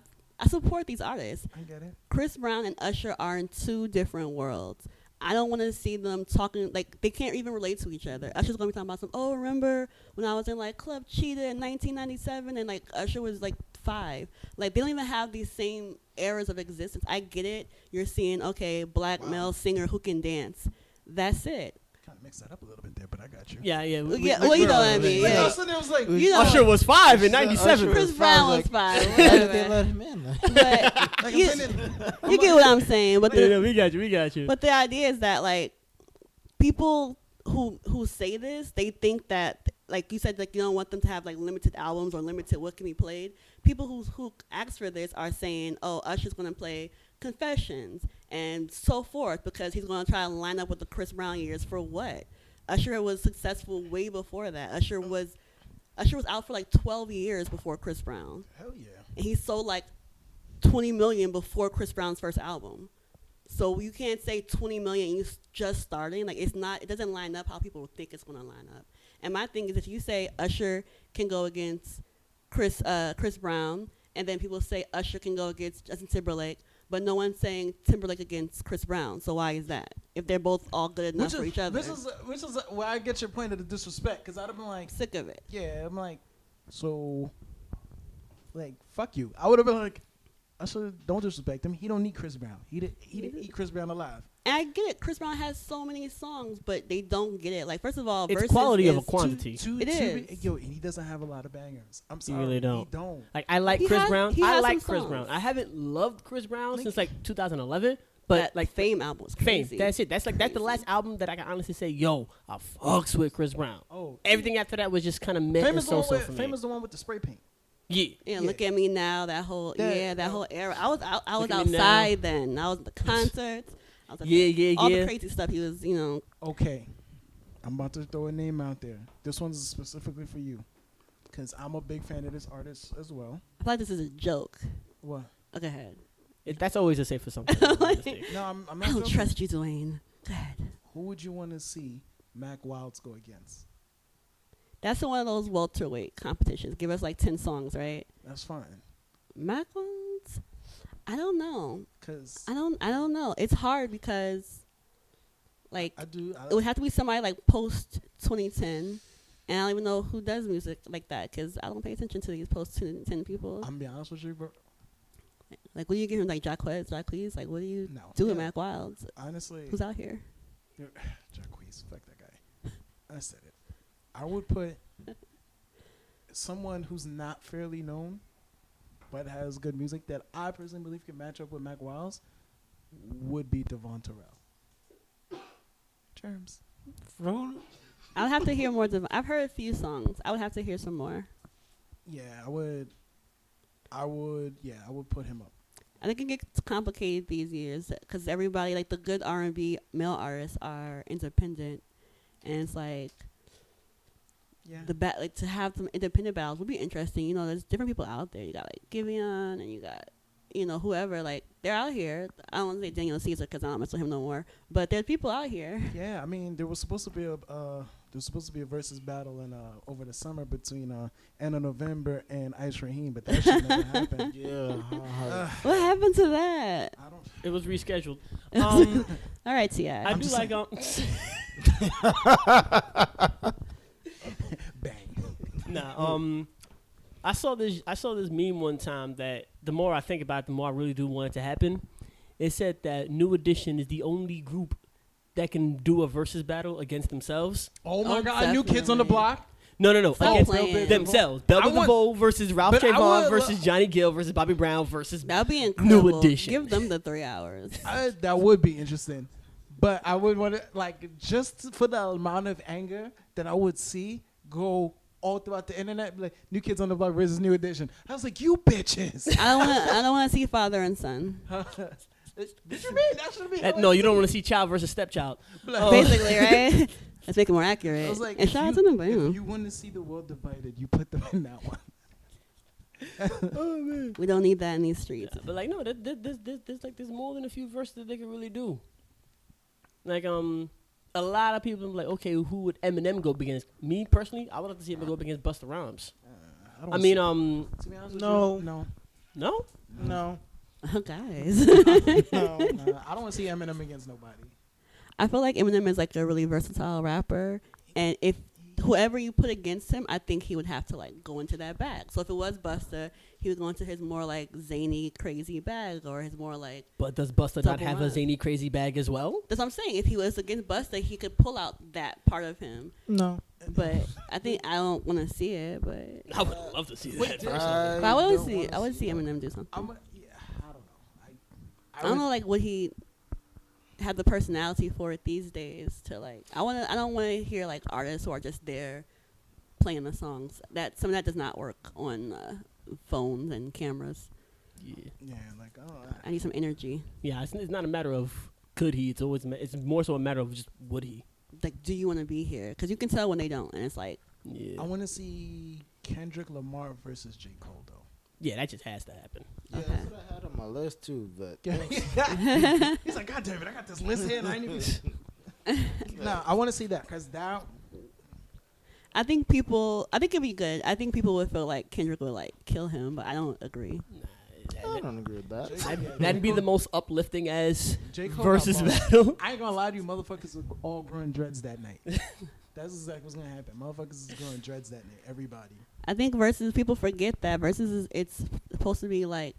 support these artists. I get it. Chris Brown and Usher are in 2 different worlds. I don't want to see them talking, like, they can't even relate to each other. Usher's going to be talking about some, oh, remember when I was in, like, Club Cheetah in 1997, and, like, Usher was, like, 5. Like, they don't even have these same eras of existence. I get it. You're seeing, okay, black male singer who can dance. That's it. Kind of mixed that up a little bit there, but I got you. yeah. Well, you know what I mean. Like, Yeah. also, there was like, You know, Usher was 5 in '97. Usher Chris was Brown five, was 5. Why did they Whatever. let him in? But like you, I'm saying it- you get what I'm saying. But Yeah, the, we got you. but the idea is that, like, people who say this, they think that, like you said, like, you don't want them to have, like, limited albums or limited what can be played. People who ask for this are saying, oh, Usher's going to play Confessions and so forth, because he's going to try to line up with the Chris Brown years. For what? Usher was successful way before that. Usher was out for like 12 years before Chris Brown, Hell yeah. and he sold like 20 million before Chris Brown's first album. So you can't say 20 million and you're just starting. Like, it's not. It doesn't line up how people think it's going to line up. And my thing is, if you say Usher can go against Chris Brown, and then people say Usher can go against Justin Timberlake, but no one's saying Timberlake against Chris Brown. So why is that? If they're both all good enough for each other. Which is where I get your point of the disrespect, because I'd have been like, Sick of it. yeah, I'm like, so, like, fuck you. I would have been like, Usher, don't disrespect him. He don't need Chris Brown. He didn't eat Chris Brown alive. And I get it. Chris Brown has so many songs, but they don't get it. Like, first of all, It's Versus quality is over quantity. It is. Yo, and he doesn't have a lot of bangers. I'm You sorry. really don't. He don't. Like I like He Chris has- Brown. he I has like some Chris songs. Brown. I haven't loved Chris Brown Like- since like 2011. But That like Fame album was Fame, crazy. that's it. That's the Crazy. last album that I can honestly say, yo, I fucks with Chris Brown. Oh, Everything after that was just kind of meh Fame and is the one so-so with for me. Fame is the one with the spray paint. Yeah. Yeah, Yeah. look at me now. That whole That- whole era. I was Look at me now. outside then. I was at the concerts. I was at Yeah, all yeah. the crazy stuff. He was, you know. Okay, I'm about to throw a name out there. This one's specifically for you, because I'm a big fan of this artist as well. I feel like this is a joke. What? Go ahead. That's always a safer something. honestly. No, I'm I not don't joking. trust you, Dwayne. Go ahead. Who would you want to see Mac Wilds go against? That's one of those welterweight competitions. Give us like 10 songs, right? That's fine, Mac ones? I don't know. because I don't know. It's hard because like I do. it would have to be somebody like post 2010, and I don't even know who does music like that because I don't pay attention to these post 2010 people. I'm be honest with you, bro. Like, what do you give him? Like Jacquees? Like, what do you No. do with Yeah. Mac Wilds? Honestly, Who's out here? Jacquees, fuck that guy. I said it. I would put someone who's not fairly known, but has good music that I personally believe can match up with Mac Wilds. Would be Devon Terrell. Germs. I would have to hear more. I've heard a few songs. I would have to hear some more. Yeah, I would. Yeah, I would put him up. I think it gets complicated these years because everybody, like the good R&B male artists, are independent, and it's like Yeah. like to have some independent battles would be interesting. You know, there's different people out there. You got like Giveon, and you got whoever. Like they're out here. I don't want to say Daniel Caesar because I don't mess with him no more. But there's people out here. Yeah, I mean, there was supposed to be a versus battle in over the summer between end of November and Ice Raheem, but that shit never happened. Yeah. What happened to that? I don't. It was rescheduled. All right, Ti. I do just like Bang. I saw this meme one time that the more I think about it, the more I really do want it to happen. It said that New Edition is the only group that can do a versus battle against themselves. Oh my Oh, God! New Kids on the definitely. Block. No. Stop Against playing. themselves. Bell I Biv want- DeVoe versus Ralph but I Trayvon would versus Johnny Gill versus Bobby Brown versus. That'd be incredible. Edition. Give them the 3 hours. That would be interesting, but I would want to just for the amount of anger that I would see go all throughout the internet, like New Kids on the Block versus New Edition. I was like, you bitches. I don't want to see father and son. Did you mean that should be? No, you don't want to see child versus stepchild. Basically, right? Let's make it more accurate. I was like, and shout out to them, but if you want to see the world divided, you put them in that one. we don't need that in these streets. But like, no, there's more than a few verses that they can really do. Like, a lot of people are like, okay, who would Eminem go up against? Me personally, I would like to see him go up against Busta Rhymes. don't I mean, To be honest with No. you, no. no. Oh, guys. No, I don't want to see Eminem against nobody. I feel like Eminem is like a really versatile rapper, and if whoever you put against him, I think he would have to like go into that bag. So if it was Busta, he would go into his more like zany, crazy bag, or his more like. But does Busta not Double have a rhyme. zany, crazy bag as well? That's what I'm saying. If he was against Busta, he could pull out that part of him. No. But I think I don't want to see it. But I would love to see that. but I would see. I would see Eminem do something. I don't know. I don't know, like, would he have the personality for it these days to, like, I don't want to hear, like, artists who are just there playing the songs. Some of that does not work on phones and cameras. Yeah, Yeah, like, oh, I need some energy. yeah. It's not a matter of could he. It's more so a matter of just would he. Like, do you want to be here? Because you can tell when they don't, and it's like, Yeah, I want to see Kendrick Lamar versus J. Cole, though. yeah. That just has to happen. Yeah, Okay. that's what I had on my list too, but He's like, God damn it, I got this list here and I ain't even. No, I want to see that because that. I think it'd be good. I think people would feel like Kendrick would like kill him, but I don't agree. I don't agree with that. That'd be the most uplifting as J. Cole versus got balls. battle. I ain't gonna lie to you, motherfuckers are all growing dreads that night. That's exactly what's gonna happen. Motherfuckers is growing dreads that night. Everybody. I think versus people forget that it's supposed to be like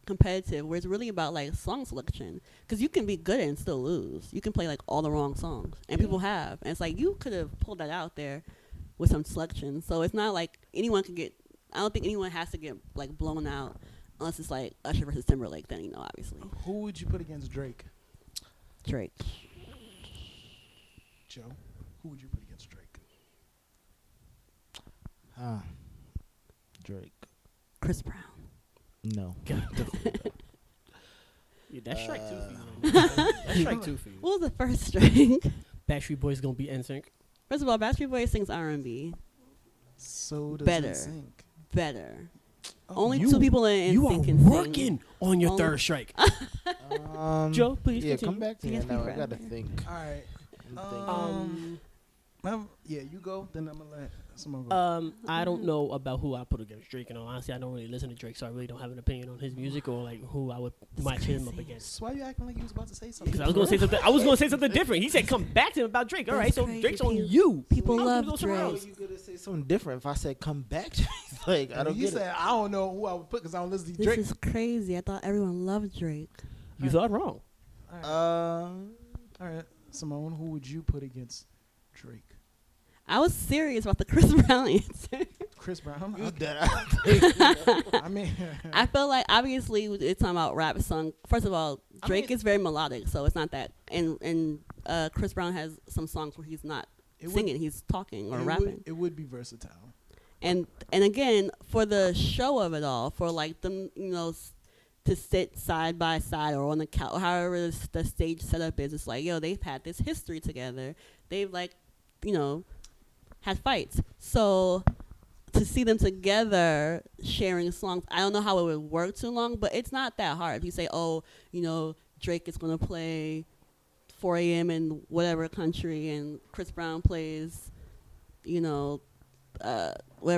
competitive, where it's really about like song selection. Because you can be good and still lose. You can play like all the wrong songs, and people have. And it's like you could have pulled that out there with some selection. So it's not like anyone can get. I don't think anyone has to get like blown out unless it's like Usher versus Timberlake. Then obviously Who would you put against Drake? Drake. Joe, who would you put against Drake? Drake. Chris Brown. No. Yeah, that's strike two for you. That's strike two for you. What was the first string? Backstreet Boys gonna be NSYNC. First of all, Backstreet Boys sings R&B. So does Better. NSYNC. Better. Oh, Only you- two people in You NSYNC are can sing. working on your Only- third strike. Joe, please Yeah, continue. come back to me Yes, now. I please, gotta Brad. think. All right. Um, Yeah, you go. Then I'm gonna let someone go. I don't know about who I put against Drake. And honestly, I don't really listen to Drake, so I really don't have an opinion on his music or like who I would match him up against. So why you acting like you was about to say something? Because I was gonna say something. I was gonna say something different. He said, "Come back to him about Drake." All right, That's so crazy. Drake's on People- you. People How love you gonna Drake. surround? You gonna say something different if I said come back to me? Like I don't you get said I don't know who I would put because I don't listen to This Drake. is crazy. I thought everyone loved Drake. You thought wrong. All it. right. All right, Simone, who would you put against Drake? I was serious about the Chris Brown answer. Chris Brown. You Okay. that I mean, I feel like obviously it's talking about rap song. First of all, I Drake mean- is very melodic, so it's not that. And Chris Brown has some songs where he's not it would- singing, he's talking or it rapping. Would, it would be versatile. And again, for the show of it all, for like them, to sit side by side or on the couch, or however the stage setup is, it's like, yo, they've had this history together. They've like, had fights. So to see them together sharing songs, I don't know how it would work too long, but it's not that hard. If you say, oh, Drake is going to play 4 a.m. in whatever country, and Chris Brown plays, whatever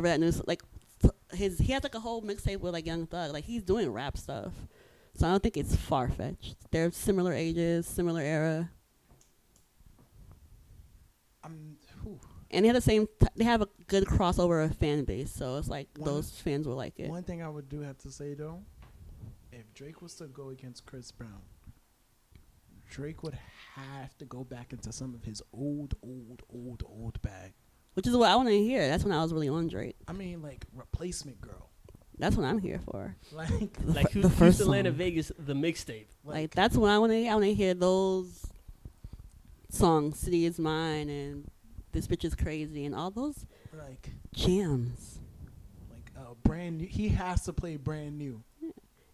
that news, like he has like a whole mixtape with like Young Thug, like he's doing rap stuff. So I don't think it's far fetched. They're similar ages, similar era, and they have they have a good crossover of fan base. So it's like those fans will like it. One thing I would do have to say though, if Drake was to go against Chris Brown, Drake would have to go back into some of his old bag. Which is what I want to hear. That's when I was really on Drake. I mean, like Replacement Girl. That's what I'm here for. Like, Like the first Houston, Atlanta, song. Vegas, the mixtape. Like that's what I want to hear. I want to hear those songs, "City Is Mine" and "This Bitch Is Crazy" and all those like jams. brand new. He has to play brand new.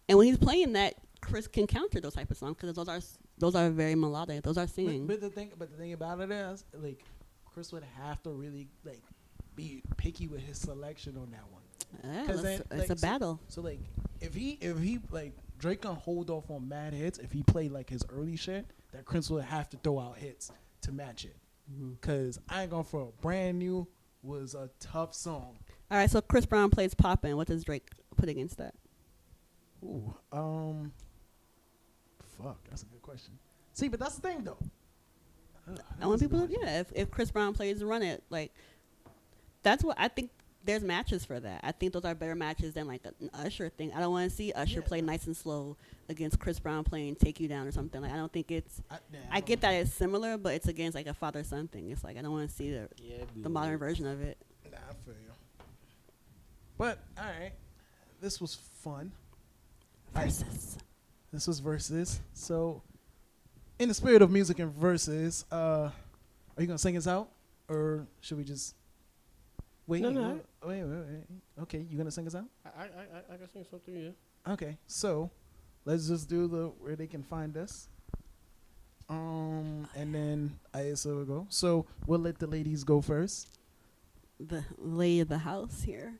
And when he's playing that, Chris can counter those type of songs because those are very melodic. Those are singing. But the thing about it is, like, Chris would have to really like be picky with his selection on that one. Yeah, 'Cause then, it's like, a battle. So like, if he like Drake can hold off on mad hits if he played like his early shit, that Chris would have to throw out hits to match it. Cause I ain't going for a brand new was a tough song. All right, so Chris Brown plays Poppin'. What does Drake put against that? Ooh, fuck, that's a good question. See, but that's the thing though. I want people to, if Chris Brown plays Run It, like, that's what I think. There's matches for that. I think those are better matches than like an Usher thing. I don't want to see Usher play Nice and Slow against Chris Brown playing Take You Down or something. Like, I don't think it's. I get that it's similar, but it's against like a father-son thing. It's like I don't want to see the modern version of it. Nah, I feel you. But all right, this was fun. Versus. This was versus. So, in the spirit of music and verses, are you gonna sing us out, or should we just wait? No. Wait. Okay, you gonna sing us out? I can sing something, yeah. Okay, so let's just do the where they can find us. And then ISO will go. So we'll let the ladies go first. The lady of the house here.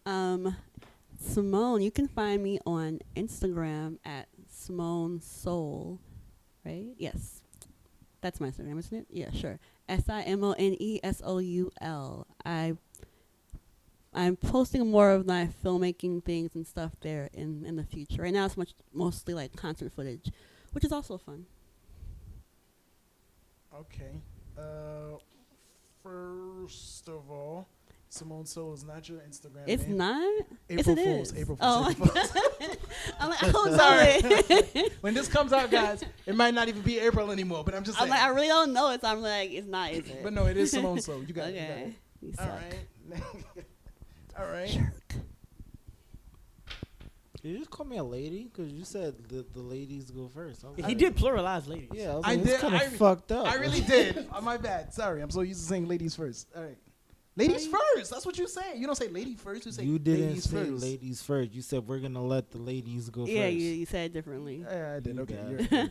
Simone, you can find me on Instagram at Simone Soul, right? Yes. That's my Instagram, isn't it? Yeah, sure. SIMONESOUL. I'm posting more of my filmmaking things and stuff there in the future. Right now, it's mostly like concert footage, which is also fun. Okay. First of all, Simone Soul is not your Instagram It's name. not. April Yes, it Fools. is. April Fools. Oh April my Fools. God. I'm like, I don't know Sorry. it. When this comes out, guys, it might not even be April anymore. But I'm just I'm saying. like, I really don't know it. So I'm like, it's not, is it? But no, it is Simone Soul. You got it. You got Okay. it. You All suck. right. All right. Jerk. Did you just call me a lady? Because you said the ladies go first. He did pluralize ladies. Yeah, I was I like, it's did- kind I- of fucked up. I really did. My bad. Sorry. I'm so used to saying ladies first. All right. Ladies first. That's what you say. You don't say lady first. You say You didn't ladies say first. ladies first. You said we're going to let the ladies go Yeah, first. you said it differently. Yeah, I did. You Okay. got You're,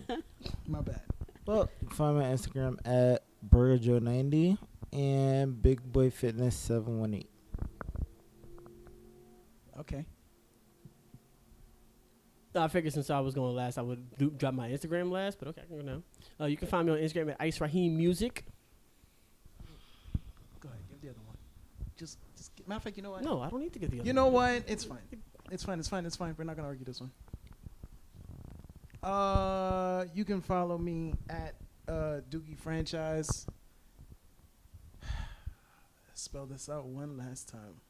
my bad. Well, you can find me on Instagram at BurgerJoe90 and BigBoyFitness718. Okay. I figured since I was going last, I would drop my Instagram last, but okay, I can go now. You can find me on Instagram at Ice Raheem Music. Go ahead. Give the other one. Just matter of fact, you know what? No, I don't need to get the other You know one. what? It's fine. It's fine. It's fine. It's fine. We're not gonna argue this one. You can follow me at Doogie Franchise. Spell this out one last time.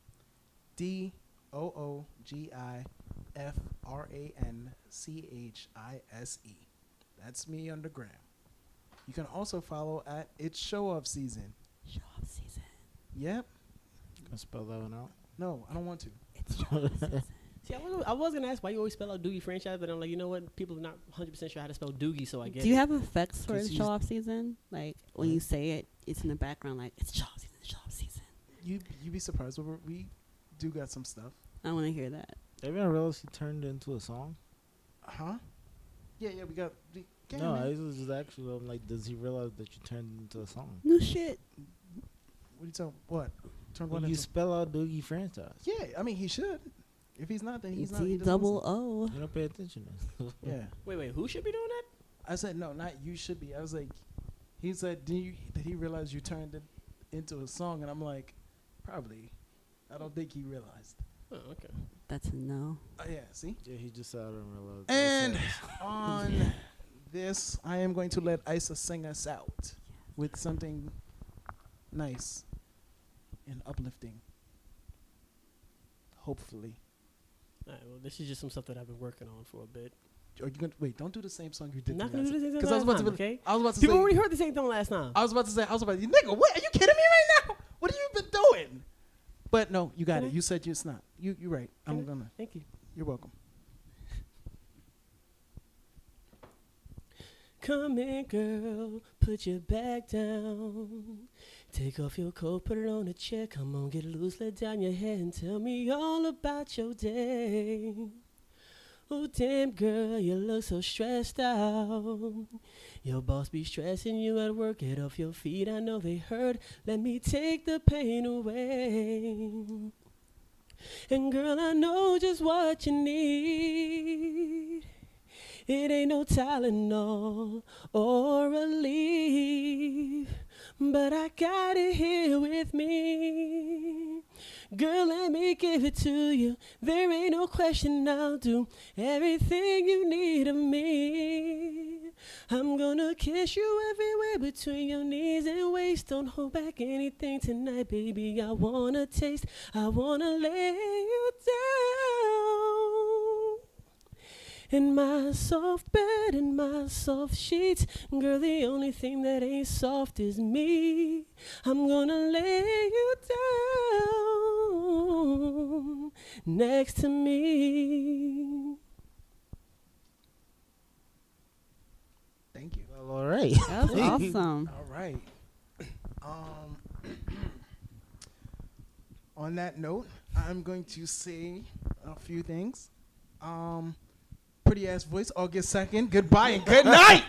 DOOGIFRANCHISE. That's me on the gram. You can also follow at It's Show Off Season. Show off season. Yep. Can I spell that one out? No, I don't want to. It's show off season. See, I was going to ask why you always spell out Doogie Franchise, but I'm like, you know what? People are not 100% sure how to spell Doogie, so I get Do you it. have effects for Just the use- show off season? Like when you say it, it's in the background. Like it's show off season. Show off season. You be surprised. We do got some stuff. I want to hear that. Have you ever realized he turned into a song? Huh? Yeah, we got. No, I was just actually, I'm like, does he realize that you turned into a song? New shit. What are you talking? What? Turn When one you into? spell out Doogie Franchise, Yeah, I mean he should. If he's not, then he's not. D He doesn't double listen. O. you don't pay attention. Yeah, Wait, who should be doing that? I said no, not you should be. I was like, he said, did he realize you turned it into a song? And I'm like, probably. I don't think he realized. Oh, okay. That's a no. Yeah, see. Yeah, he just said I don't realize. And on this, I am going to let Isa sing us out with something nice and uplifting. Hopefully. All right, well, this is just some stuff that I've been working on for a bit. Are you gonna wait? Don't do the same song you did. Not the going to last do this time. 'Cause I was about to. okay? I was about to People say. already heard the same thing last time. I was about to say. Nigga, what? Are you kidding me right now? What have you been doing? But no, you got Can it. I? You said it's not. You're right. Can I'm I? gonna. Thank you. You're welcome. Come in, girl, put your back down. Take off your coat, put it on a chair. Come on, get loose, let down your head and tell me all about your day. Oh, damn, girl, you look so stressed out. Your boss be stressing you at work. Get off your feet, I know they hurt. Let me take the pain away. And girl, I know just what you need. It ain't no Tylenol or a leaf, but I got it here with me. Girl, let me give it to you. There ain't no question, I'll do everything you need of me. I'm gonna kiss you everywhere between your knees and waist. Don't hold back anything tonight, baby. I wanna taste, I wanna lay you down in my soft bed, in my soft sheets. Girl, the only thing that ain't soft is me. I'm gonna lay you down next to me. Thank you. Well, all right. That was awesome. All right. On that note, I'm going to say a few things. Pretty ass voice, August 2nd. Goodbye and good night.